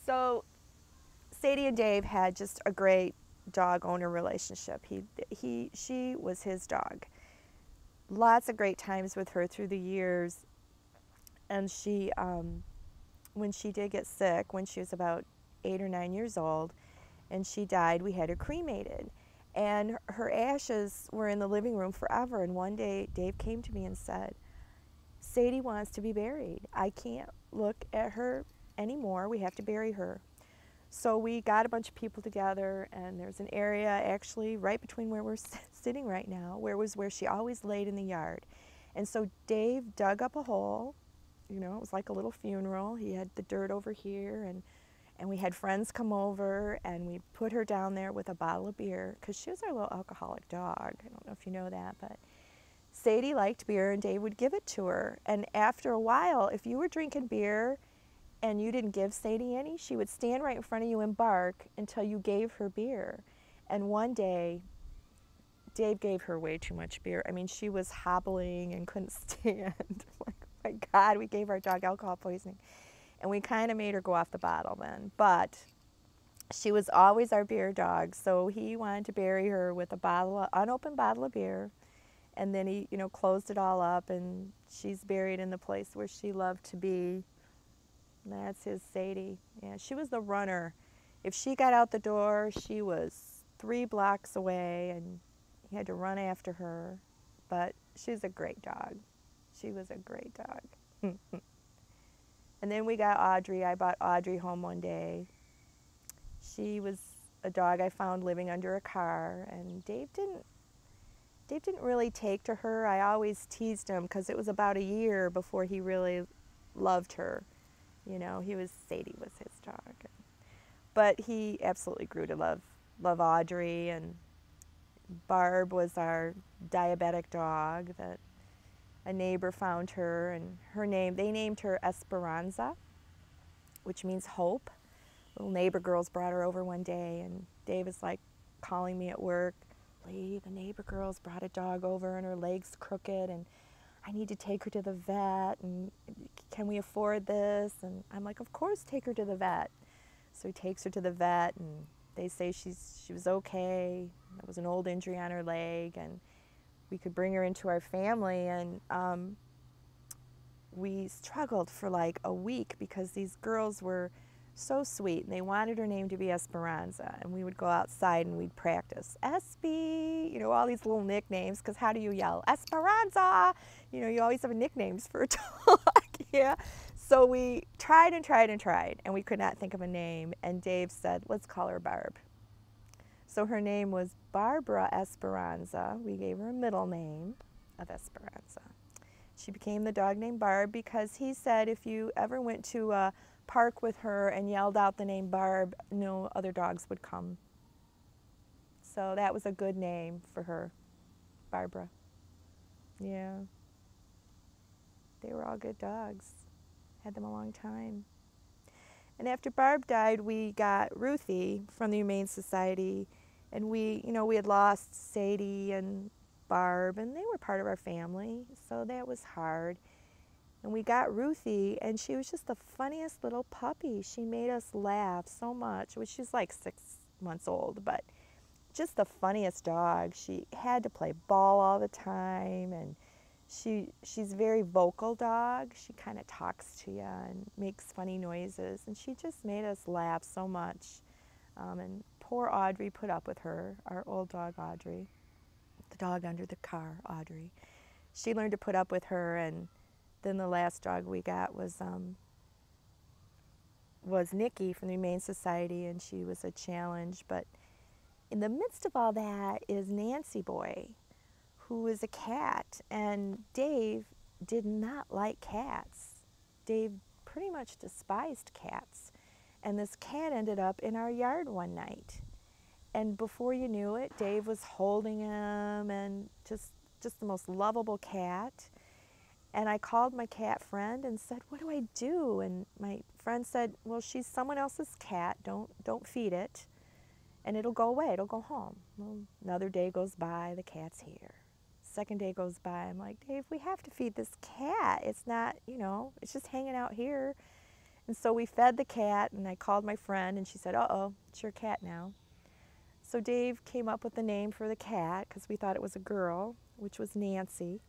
So Sadie and Dave had just a great dog owner relationship. She was his dog. Lots of great times with her through the years. And when she did get sick, when she was about 8 or 9 years old, and she died, we had her cremated. And her ashes were in the living room forever. And one day, Dave came to me and said, Sadie wants to be buried. I can't look at her anymore. We have to bury her. So we got a bunch of people together, and there's an area actually right between where we're sitting right now, where she always laid in the yard. And so Dave dug up a hole. You know, it was like a little funeral. He had the dirt over here, and we had friends come over, and we put her down there with a bottle of beer, because she was our little alcoholic dog. I don't know if you know that, but Sadie liked beer, and Dave would give it to her. And after a while, if you were drinking beer and you didn't give Sadie any, she would stand right in front of you and bark until you gave her beer. And one day, Dave gave her way too much beer. I mean, she was hobbling and couldn't stand. Like, oh my God, we gave our dog alcohol poisoning. And we kind of made her go off the bottle then. But she was always our beer dog, so he wanted to bury her with a unopened bottle of beer. And then he, closed it all up, and she's buried in the place where she loved to be. That's his Sadie. Yeah, she was the runner. If she got out the door, she was 3 blocks away, and he had to run after her. But she's a great dog. She was a great dog. And then we got Audrey. I brought Audrey home one day. She was a dog I found living under a car, and Dave didn't really take to her. I always teased him because it was about a year before he really loved her. Sadie was his dog. But he absolutely grew to love Audrey. And Barb was our diabetic dog that a neighbor found her, and they named her Esperanza, which means hope. Little neighbor girls brought her over one day, and Dave was like calling me at work, Lee, the neighbor girls brought a dog over and her leg's crooked, and I need to take her to the vet, and can we afford this? And I'm like, of course, take her to the vet. So he takes her to the vet, and they say she was okay. That was an old injury on her leg, and we could bring her into our family. And we struggled for like a week because these girls were so sweet, and they wanted her name to be Esperanza, and we would go outside and we'd practice Espy, all these little nicknames, because how do you yell Esperanza? You always have nicknames for a dog. Yeah. So we tried and tried and tried, and we could not think of a name, and Dave said, let's call her Barb. So her name was Barbara Esperanza. We gave her a middle name of Esperanza. She became the dog named Barb because he said if you ever went to a park with her and yelled out the name Barb, no other dogs would come. So that was a good name for her, Barbara. Yeah. They were all good dogs. Had them a long time. And after Barb died, we got Ruthie from the Humane Society, and we had lost Sadie and Barb, and they were part of our family, so that was hard. And we got Ruthie, and she was just the funniest little puppy. She made us laugh so much. She's like 6 months old, but just the funniest dog. She had to play ball all the time, and she's a very vocal dog. She kind of talks to you and makes funny noises, and she just made us laugh so much. And poor Audrey put up with her, our old dog Audrey, the dog under the car, Audrey. She learned to put up with her, and then the last dog we got was Nikki from the Humane Society, and she was a challenge. But in the midst of all that is Nancy Boy, who is a cat, and Dave did not like cats. Dave pretty much despised cats, and this cat ended up in our yard one night. And before you knew it, Dave was holding him, and just the most lovable cat. And I called my cat friend and said, what do I do? And my friend said, well, she's someone else's cat. Don't feed it, and it'll go away. It'll go home. Well, another day goes by. The cat's here. Second day goes by. I'm like, Dave, we have to feed this cat. It's not, it's just hanging out here. And so we fed the cat, and I called my friend, and she said, uh-oh, it's your cat now. So Dave came up with the name for the cat because we thought it was a girl, which was Nancy.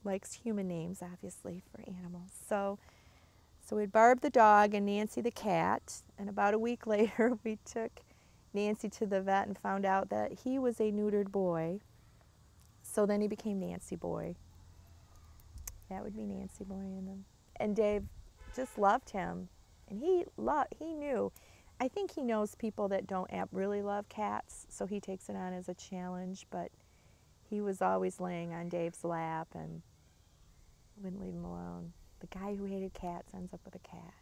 Likes human names, obviously, for animals. So we had Barb the dog and Nancy the cat, and about a week later we took Nancy to the vet and found out that he was a neutered boy. So then he became Nancy Boy. That would be Nancy Boy. And Dave just loved him. And he knew. I think he knows people that don't really love cats, so he takes it on as a challenge, but he was always laying on Dave's lap and wouldn't leave him alone. The guy who hated cats ends up with a cat.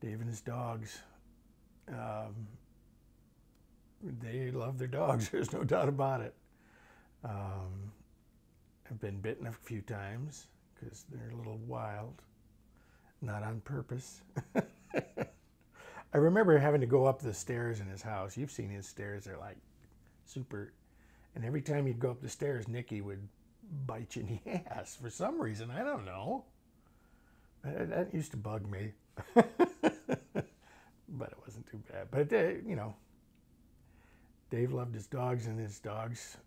Dave and his dogs, they love their dogs, there's no doubt about it. I've been bitten a few times because they're a little wild, not on purpose. I remember having to go up the stairs in his house. You've seen his stairs, they're like super, and every time you'd go up the stairs, Nikki would bite you in the ass for some reason. I don't know. That used to bug me. But it wasn't too bad. But, you know, Dave loved his dogs, and his dogs,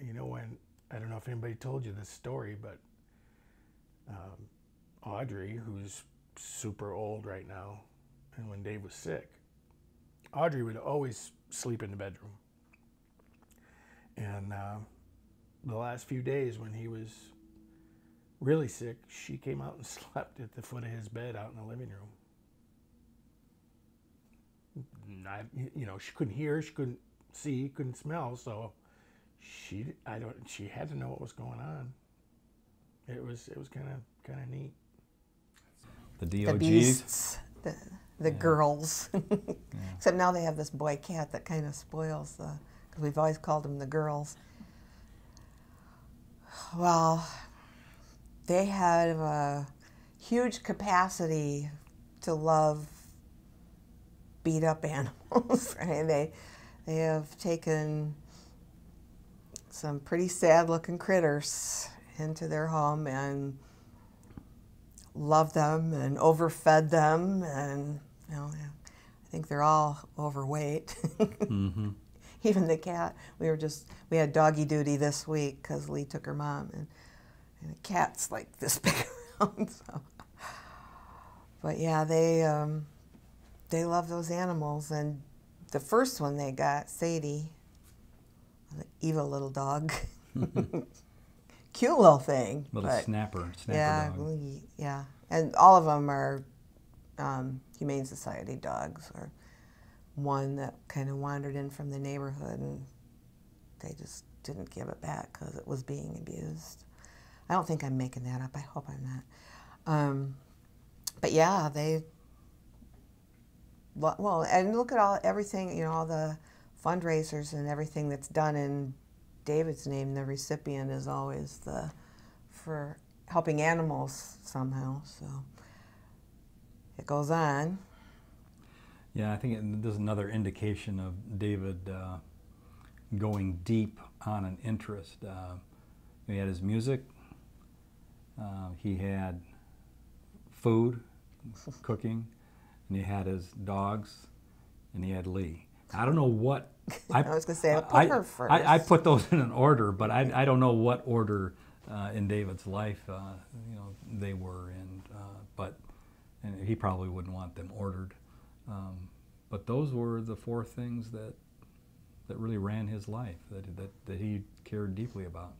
you know, when, I don't know if anybody told you this story, but Audrey, who's super old right now, and when Dave was sick, Audrey would always sleep in the bedroom. And the last few days when he was really sick, she came out and slept at the foot of his bed out in the living room. You know, she couldn't hear, she couldn't see, couldn't smell, so she had to know what was going on. It was kind of neat. The DOGs. The beasts, the Yeah. girls. Yeah. Except now they have this boy cat that kind of spoils the, because we've always called them the girls. Well, they have a huge capacity to love beat up animals. Right? They have taken some pretty sad looking critters into their home and loved them and overfed them, and you know, I think they're all overweight. Mm-hmm. Even the cat. We had doggy duty this week because Lee took her mom, and the cat's like this big around. So. But yeah, they love those animals. And the first one they got, Sadie, the evil little dog, cute little thing. Little but snapper yeah, dog. yeah, and all of them are Humane Society dogs, or one that kind of wandered in from the neighborhood, and they just didn't give it back because it was being abused. I don't think I'm making that up. I hope I'm not. But yeah, well, and look at everything, you know, all the fundraisers and everything that's done in David's name. The recipient is always for helping animals somehow. So it goes on. Yeah, I think there's another indication of David going deep on an interest. He had his music, he had food, cooking, and he had his dogs, and he had Lee. I don't know what... I was going to say, put her first. I put those in an order, but I don't know what order in David's life you know, they were in, and he probably wouldn't want them ordered. But those were the four things that really ran his life, that he cared deeply about.